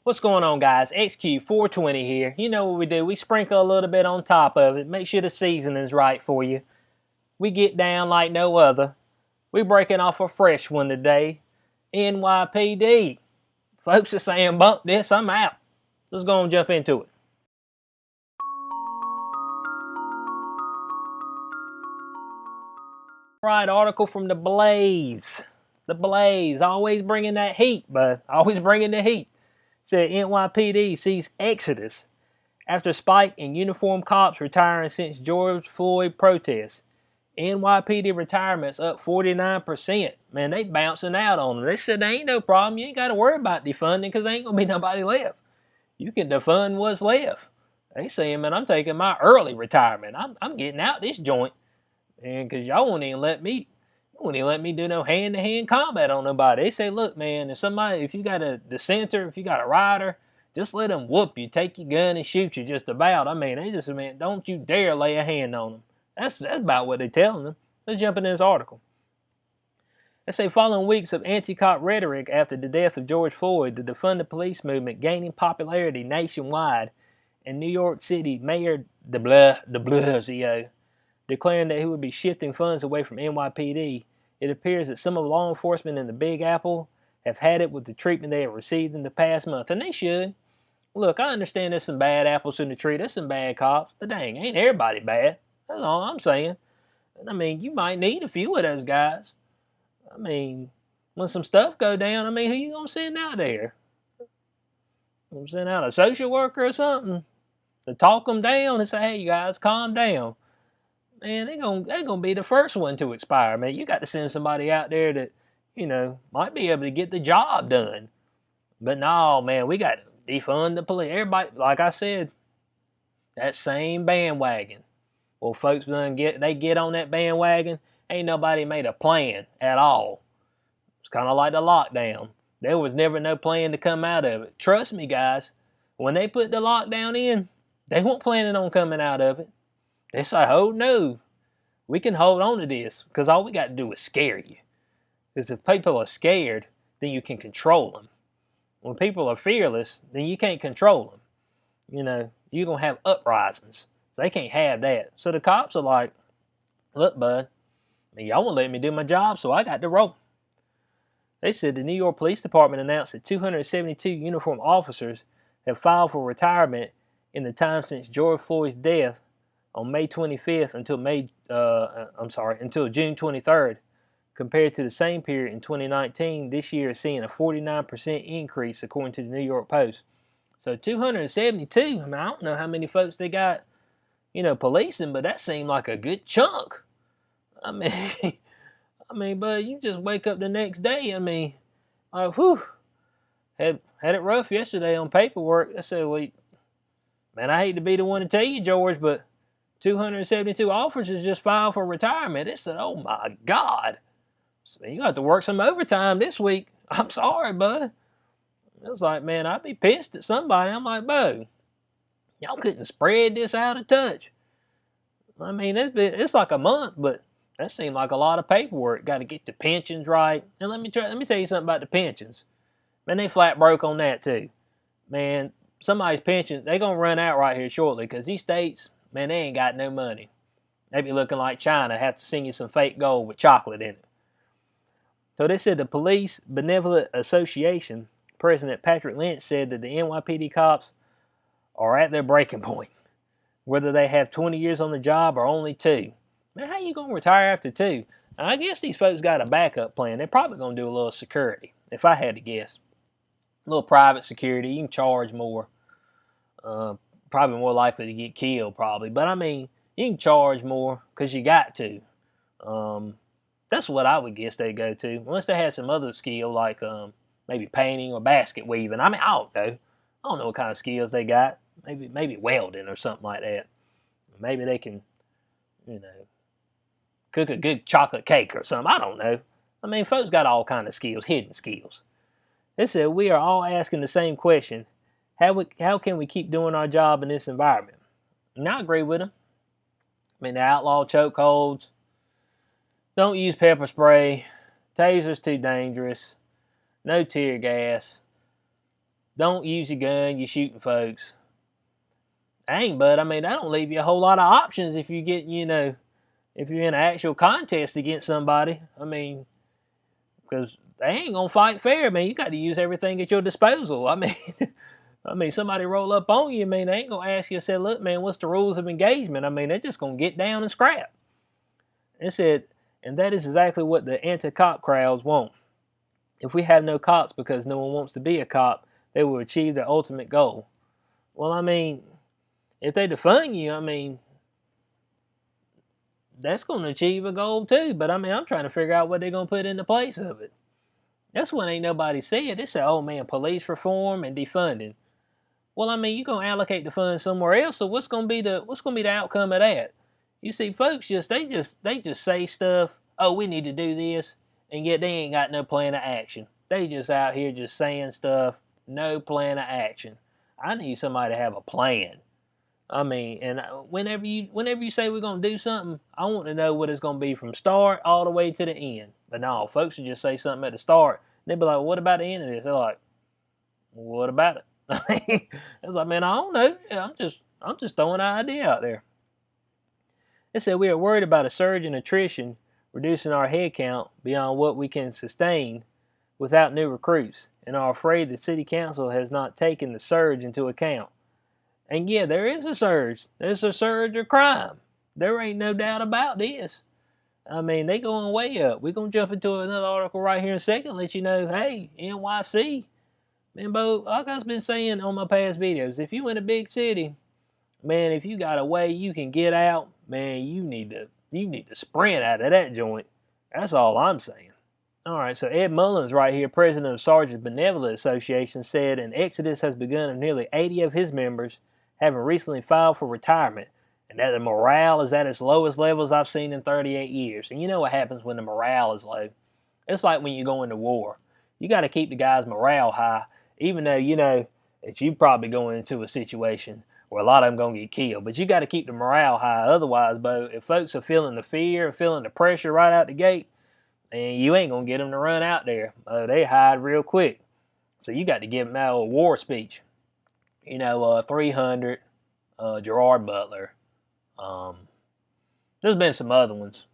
What's going on, guys? XQ420 here. You know what we do. We sprinkle a little bit on top of it. Make sure the seasoning's right for you. We get down like no other. We breaking off a fresh one today. NYPD. Folks are saying, bump this, I'm out. Let's go and jump into it. Right, article from the Blaze. The Blaze, always bringing that heat, but always bringing the heat. Said NYPD sees exodus after spike in uniformed cops retiring since George Floyd protests. NYPD retirements up 49%. Man, they bouncing out on them. They said there ain't no problem. You ain't got to worry about defunding because there ain't going to be nobody left. You can defund what's left. They saying, man, I'm taking my early retirement. I'm getting out this joint. And because y'all won't even let me do no hand-to-hand combat on nobody. They say, look, man, if you got a dissenter, if you got a rider, just let them whoop you, take your gun and shoot you just about. I mean, they just, man, don't you dare lay a hand on them. That's about what they're telling them. Let's jump into this article. They say, following weeks of anti-cop rhetoric after the death of George Floyd, the defund the police movement gaining popularity nationwide, and New York City Mayor de Blasio declaring that he would be shifting funds away from NYPD, it appears that some of law enforcement in the Big Apple have had it with the treatment they have received in the past month, and they should. Look, I understand there's some bad apples in the tree, there's some bad cops, but dang, ain't everybody bad. That's all I'm saying. And I mean, you might need a few of those guys. I mean, when some stuff go down, I mean, who you gonna send out there? I'm send out a social worker or something to talk them down and say, hey, you guys, calm down. Man, they're gonna be the first one to expire, man. You got to send somebody out there that, might be able to get the job done. But no, man, we got to defund the police. Everybody, like I said, that same bandwagon. Well, folks get on that bandwagon. Ain't nobody made a plan at all. It's kind of like the lockdown. There was never no plan to come out of it. Trust me, guys. When they put the lockdown in, they weren't planning on coming out of it. They say, oh no, we can hold on to this because all we got to do is scare you. Because if people are scared, then you can control them. When people are fearless, then you can't control them. You're going to have uprisings. They can't have that. So the cops are like, look, bud, y'all won't let me do my job, so I got to roll. They said the New York Police Department announced that 272 uniformed officers have filed for retirement in the time since George Floyd's death on May 25th until June 23rd. Compared to the same period in 2019, this year is seeing a 49% increase according to the New York Post. So 272, I mean, I don't know how many folks they got, policing, but that seemed like a good chunk. I mean, but you just wake up the next day, like, whew, had it rough yesterday on paperwork. I said, well, man, I hate to be the one to tell you, George, but 272 officers just filed for retirement. It said, oh my God. So you got to work some overtime this week. I'm sorry, bud. It was like, man, I'd be pissed at somebody. I'm like, bud, y'all couldn't spread this out a touch. I mean, it's like a month, but that seemed like a lot of paperwork. Got to get the pensions right. And let me tell you something about the pensions. Man, they flat broke on that too. Man, somebody's pension, they going to run out right here shortly because these states, man, they ain't got no money. They be looking like China, have to send you some fake gold with chocolate in it. So they said the Police Benevolent Association President Patrick Lynch said that the NYPD cops are at their breaking point, whether they have 20 years on the job or only 2. Man, how you going to retire after 2? Now, I guess these folks got a backup plan. They're probably going to do a little security, if I had to guess. A little private security. You can charge more. Probably more likely to get killed, probably. But, I mean, you can charge more because you got to. That's what I would guess they go to. Unless they had some other skill like maybe painting or basket weaving. I mean, I don't know. I don't know what kind of skills they got. Maybe welding or something like that. Maybe they can, cook a good chocolate cake or something. I don't know. I mean, folks got all kind of skills, hidden skills. They said we are all asking the same question. How can we keep doing our job in this environment? And I agree with them. I mean, the outlaw chokeholds. Don't use pepper spray. Taser's too dangerous. No tear gas. Don't use your gun. You're shooting folks. Dang, but I mean, that don't leave you a whole lot of options if you get, if you're in an actual contest against somebody. I mean, because they ain't gonna fight fair, man. You got to use everything at your disposal. I mean, I mean, somebody roll up on you, I mean, they ain't gonna ask you, say, look, man, what's the rules of engagement? I mean, they're just gonna get down and scrap. It said, and that is exactly what the anti-cop crowds want. If we have no cops because no one wants to be a cop, they will achieve their ultimate goal. Well, I mean, if they defund you, I mean, that's going to achieve a goal too. But I mean, I'm trying to figure out what they're going to put in the place of it. That's what ain't nobody said. They said, oh man, police reform and defunding. Well, I mean, you're going to allocate the funds somewhere else. So what's going to be the outcome of that? You see, folks they just say stuff. Oh, we need to do this, and yet they ain't got no plan of action. They just out here just saying stuff, no plan of action. I need somebody to have a plan. I mean, and whenever you say we're gonna do something, I want to know what it's gonna be from start all the way to the end. But no, folks will just say something at the start. And they be like, well, "What about the end of this?" They're like, well, "What about it?" It's like, man, I don't know. I'm just throwing an idea out there. They said we are worried about a surge in attrition, reducing our headcount beyond what we can sustain without new recruits, and are afraid the city council has not taken the surge into account. And yeah, there is a surge. There's a surge of crime. There ain't no doubt about this. I mean, they going way up. We're going to jump into another article right here in a second, let you know, hey, NYC. Man, Bo, like I've been saying on my past videos, if you in a big city, man, if you got a way you can get out, man, you need to sprint out of that joint. That's all I'm saying. All right, so Ed Mullins right here, president of Sergeants Benevolent Association, said an exodus has begun of nearly 80 of his members, having recently filed for retirement, and that the morale is at its lowest levels I've seen in 38 years. And you know what happens when the morale is low? It's like when you go into war. You got to keep the guys' morale high, even though you know that you probably going into a situation where a lot of them going to get killed. But you got to keep the morale high. Otherwise, Bo, if folks are feeling the fear and feeling the pressure right out the gate, and you ain't going to get them to run out there. They hide real quick. So you got to give them that old war speech. 300, Gerard Butler. There's been some other ones.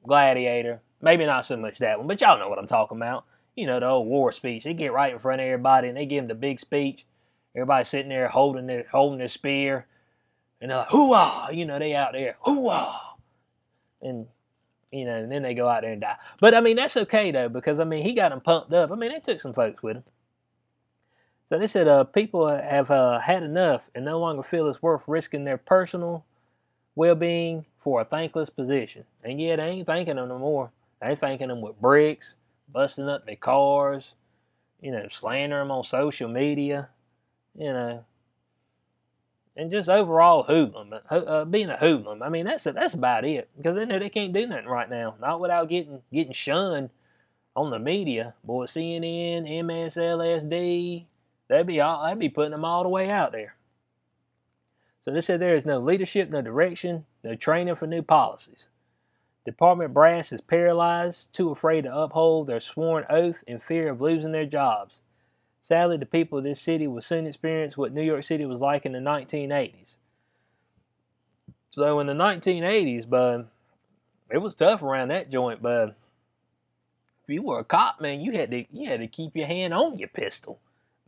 Gladiator. Maybe not so much that one, but y'all know what I'm talking about. The old war speech. They get right in front of everybody and they give them the big speech. Everybody sitting there holding their spear. And they're like, hoo-ah! They out there, hoo-ah! And then they go out there and die. But, I mean, that's okay, though, because, I mean, he got them pumped up. I mean, they took some folks with him. So they said people have had enough and no longer feel it's worth risking their personal well-being for a thankless position. And, yeah, they ain't thanking them no more. They thanking them with bricks, busting up their cars, slandering them on social media, and just overall hoodlum, being a hoodlum. I mean, that's about it. Because they know they can't do nothing right now. Not without getting shunned on the media. Boy, CNN, MSLSD, they'd be putting them all the way out there. So they said there is no leadership, no direction, no training for new policies. Department brass is paralyzed, too afraid to uphold their sworn oath in fear of losing their jobs. Sadly, the people of this city will soon experience what New York City was like in the 1980s. So in the 1980s, bud, it was tough around that joint, bud. If you were a cop, man, you had to keep your hand on your pistol.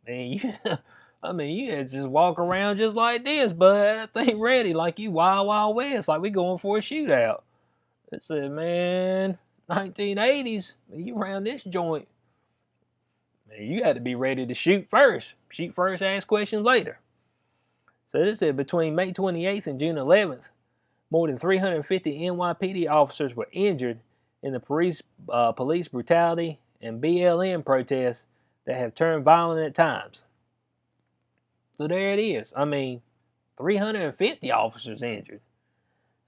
Man, you had to just walk around just like this, bud. That thing ready, like you Wild Wild West, like we going for a shootout. It said, man, 1980s, you around this joint. You had to be ready to shoot first. Shoot first, ask questions later. So this said between May 28th and June 11th, more than 350 NYPD officers were injured in the police brutality and BLM protests that have turned violent at times. So there it is. I mean, 350 officers injured.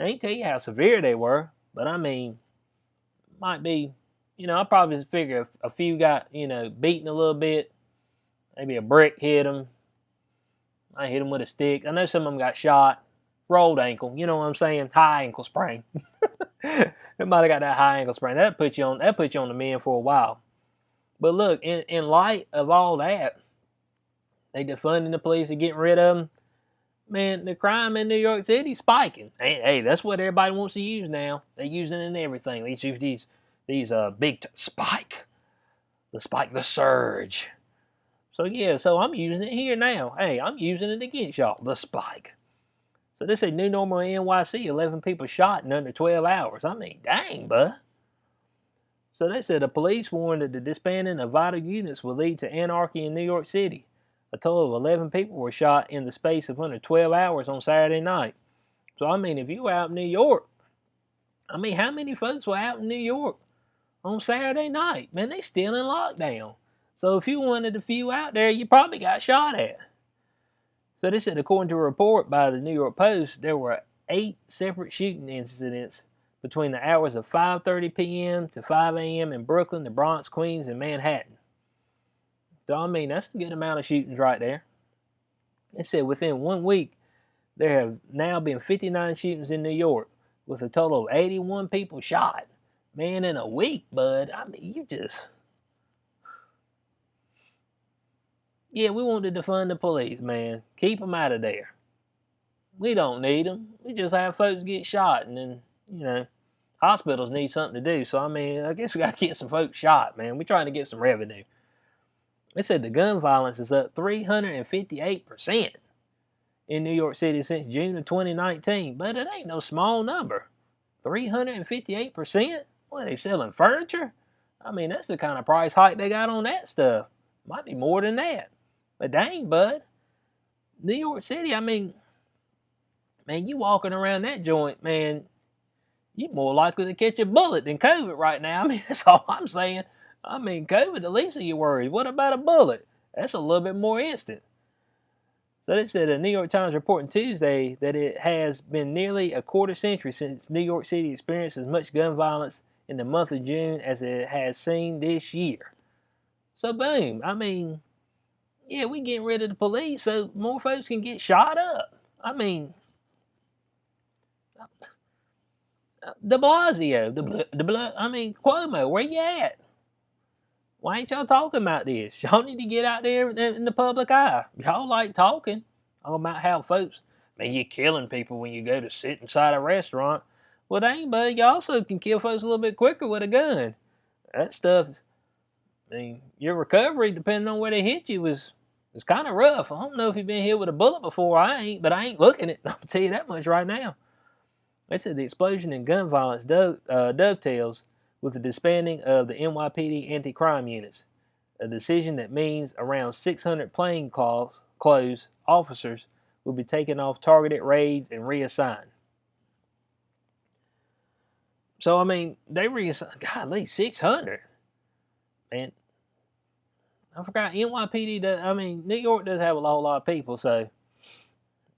I ain't tell you how severe they were, but I mean, might be. I probably figure a few got, beaten a little bit. Maybe a brick hit them. I hit them with a stick. I know some of them got shot. Rolled ankle. You know what I'm saying? High ankle sprain. They might have got that high ankle sprain. That put you on the mend for a while. But look, in light of all that, They defunding the police and getting rid of them. Man, the crime in New York City spiking. Hey, that's what everybody wants to use now. They're using it in everything. They use these spike, the surge. So yeah, so I'm using it here now. Hey, I'm using it against y'all, the spike. So this is new normal in NYC, 11 people shot in under 12 hours. I mean, dang, bud. So they said the police warned that the disbanding of vital units will lead to anarchy in New York City. A total of 11 people were shot in the space of under 12 hours on Saturday night. So, I mean, if you were out in New York, I mean, how many folks were out in New York on Saturday night? Man, they still in lockdown. So if you wanted a few out there, you probably got shot at. So they said, according to a report by the New York Post, there were 8 separate shooting incidents between the hours of 5:30 p.m. to 5 a.m. in Brooklyn, the Bronx, Queens, and Manhattan. So, I mean, that's a good amount of shootings right there. They said within 1 week, there have now been 59 shootings in New York, with a total of 81 people shot. Man, in a week, bud. I mean, you just... Yeah, we want to defund the police, man. Keep them out of there. We don't need them. We just have folks get shot, and then, you know, hospitals need something to do. So, I mean, I guess we got to get some folks shot, man. We're trying to get some revenue. They said the gun violence is up 358% in New York City since June of 2019. But it ain't no small number. 358%? What, they selling furniture? I mean, that's the kind of price hike they got on that stuff. Might be more than that. But dang, bud. New York City, I mean, man, you walking around that joint, man, you more likely to catch a bullet than COVID right now. I mean, that's all I'm saying. I mean, COVID, the least of your worries. What about a bullet? That's a little bit more instant. So they said a New York Times report on Tuesday that it has been nearly a quarter century since New York City experienced as much gun violence in the month of June as it has seen this year. So boom, I mean, yeah, we getting rid of the police so more folks can get shot up. I mean, de Blasio, I mean, Cuomo, where you at? Why ain't y'all talking about this? Y'all need to get out there in the public eye. Y'all like talking about how folks, man, you're killing people when you go to sit inside a restaurant. Well, dang, bud, you also can kill folks a little bit quicker with a gun. That stuff, I mean, your recovery, depending on where they hit you, was kind of rough. I don't know if you've been hit with a bullet before. I ain't, but I ain't looking at it. I'll tell you that much right now. They said the explosion in gun violence dovetails with the disbanding of the NYPD anti-crime units, a decision that means around 600 plainclothes officers will be taken off targeted raids and reassigned. So, I mean, they reassigned, golly, 600. Man, I forgot NYPD does, I mean, New York does have a whole lot of people, so,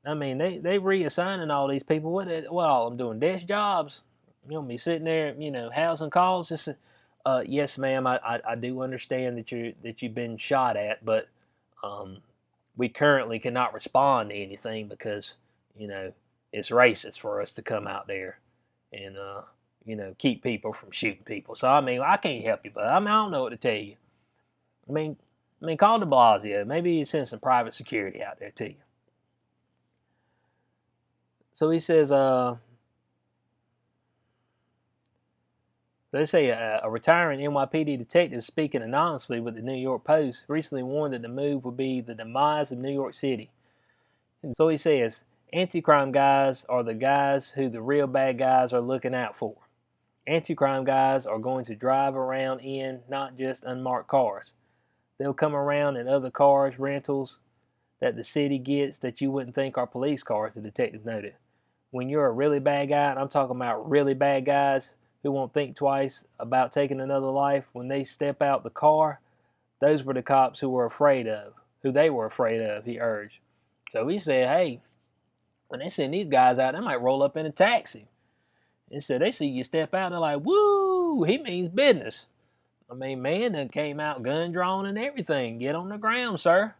I mean, they reassigning all these people. What all of them doing? Desk jobs? You know, be sitting there, you know, housing calls. Just, yes, ma'am. I do understand that you've been shot at, but we currently cannot respond to anything because, you know, it's racist for us to come out there and you know, keep people from shooting people. So I mean, I can't help you, but I mean, I don't know what to tell you. I mean, call de Blasio. Maybe you send some private security out there to you. So he says, they say a retiring NYPD detective speaking anonymously with the New York Post recently warned that the move would be the demise of New York City. And so he says, anti-crime guys are the guys who the real bad guys are looking out for. Anti-crime guys are going to drive around in not just unmarked cars. They'll come around in other cars, rentals that the city gets that you wouldn't think are police cars, the detective noted. When you're a really bad guy, and I'm talking about really bad guys who won't think twice about taking another life, when they step out the car, those were the cops who they were afraid of, he urged. So he said, hey, when they send these guys out, they might roll up in a taxi. He said, they see you step out, they're like, woo, he means business. I mean, man, that came out gun drawn and everything. Get on the ground, sir.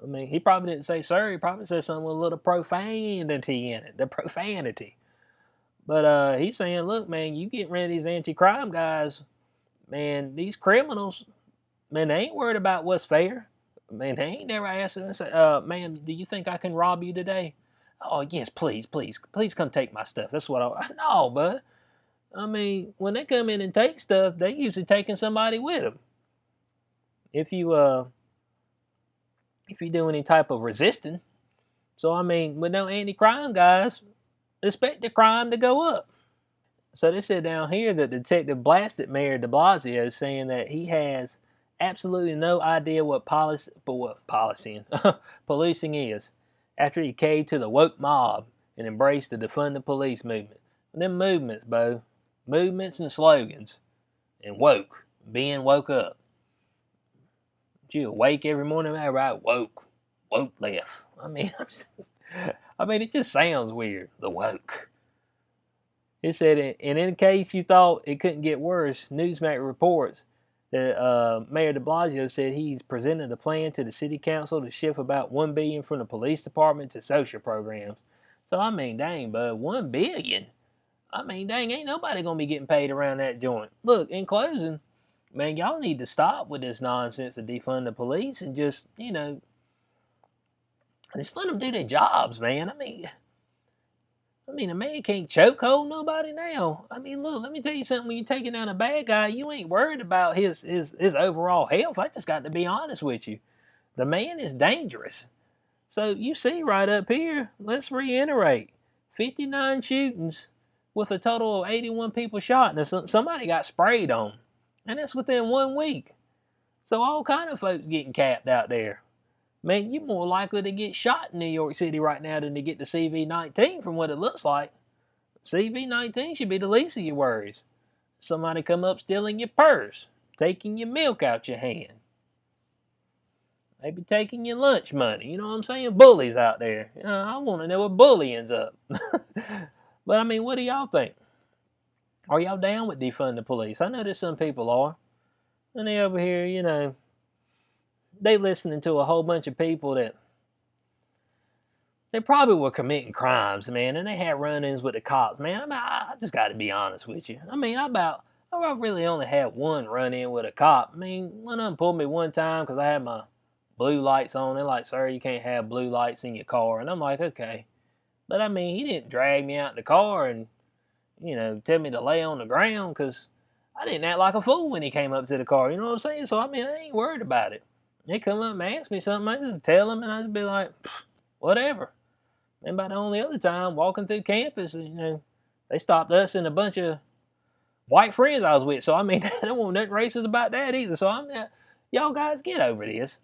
I mean, he probably didn't say sir. He probably said something with a little profanity in it. The profanity. But he's saying, look, man, you get rid of these anti-crime guys, man, these criminals, man, they ain't worried about what's fair. Man, they ain't never asked him and say, ma'am, do you think I can rob you today? Oh, yes, please, please, please come take my stuff. That's what I, no, bud. I mean, when they come in and take stuff, they usually taking somebody with them. If you, if you do any type of resisting. So, I mean, with no anti-crime guys, expect the crime to go up. So they said down here that Detective blasted Mayor de Blasio, saying that he has absolutely no idea what policing policing is, after he caved to the woke mob and embraced the defund the police movement. And them movements, Bo, movements and slogans, and woke, being woke up. You awake every morning, man, right? Woke left. I mean, I mean, it just sounds weird. The woke. It said, and in case you thought it couldn't get worse, Newsmax reports that Mayor de Blasio said he's presented a plan to the city council to shift about $1 billion from the police department to social programs. So I mean, dang, bud, $1 billion. I mean, dang, ain't nobody gonna be getting paid around that joint. Look, in closing, man, y'all need to stop with this nonsense to defund the police and just, just let them do their jobs, man. I mean, a man can't chokehold nobody now. I mean, look, let me tell you something. When you're taking down a bad guy, you ain't worried about his overall health. I just got to be honest with you. The man is dangerous. So you see right up here, let's reiterate, 59 shootings with a total of 81 people shot. Now, somebody got sprayed on, and that's within 1 week. So all kind of folks getting capped out there. Man, you're more likely to get shot in New York City right now than to get the CV-19 from what it looks like. CV-19 should be the least of your worries. Somebody come up stealing your purse, taking your milk out your hand, maybe taking your lunch money. You know what I'm saying? Bullies out there. I want to know what bullying's up. But I mean, what do y'all think? Are y'all down with defund the police? I know that some people are. And they over here, they listening to a whole bunch of people that they probably were committing crimes, man, and they had run-ins with the cops, man. I mean, I just got to be honest with you. I mean, I really only had one run-in with a cop. I mean, one of them pulled me one time because I had my blue lights on. They're like, sir, you can't have blue lights in your car. And I'm like, okay. But I mean, he didn't drag me out the car and, tell me to lay on the ground because I didn't act like a fool when he came up to the car. You know what I'm saying? So, I mean, I ain't worried about it. They come up and ask me something, I just tell them, and I just be like, whatever. And by the only other time, walking through campus, they stopped us and a bunch of white friends I was with. So, I mean, there wasn't nothing racist about that either. So, y'all guys get over this.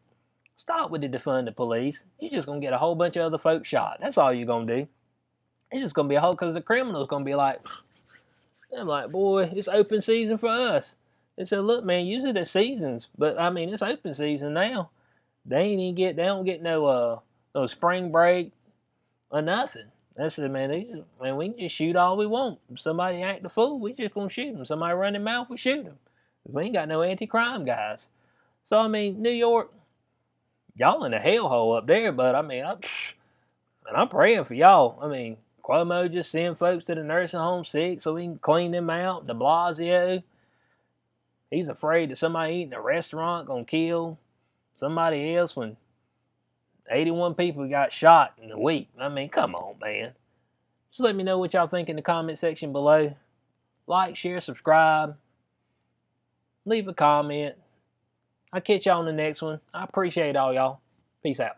Stop with the defund the police. You're just going to get a whole bunch of other folks shot. That's all you're going to do. It's just going to be a whole, because the criminals going to be like, they're like, boy, it's open season for us. They said, look, man, usually the seasons, but I mean, it's open season now. They don't get no spring break or nothing. That's it, man. We can just shoot all we want. If somebody act a fool, we just gonna shoot them. Somebody run their mouth, we shoot them. We ain't got no anti-crime guys. So I mean, New York, y'all in a hellhole up there. But I mean, I'm praying for y'all. I mean, Cuomo just send folks to the nursing home sick so we can clean them out. De Blasio, he's afraid that somebody eating a restaurant gonna kill somebody else when 81 people got shot in a week. I mean, come on, man. Just let me know what y'all think in the comment section below. Like, share, subscribe. Leave a comment. I'll catch y'all on the next one. I appreciate all y'all. Peace out.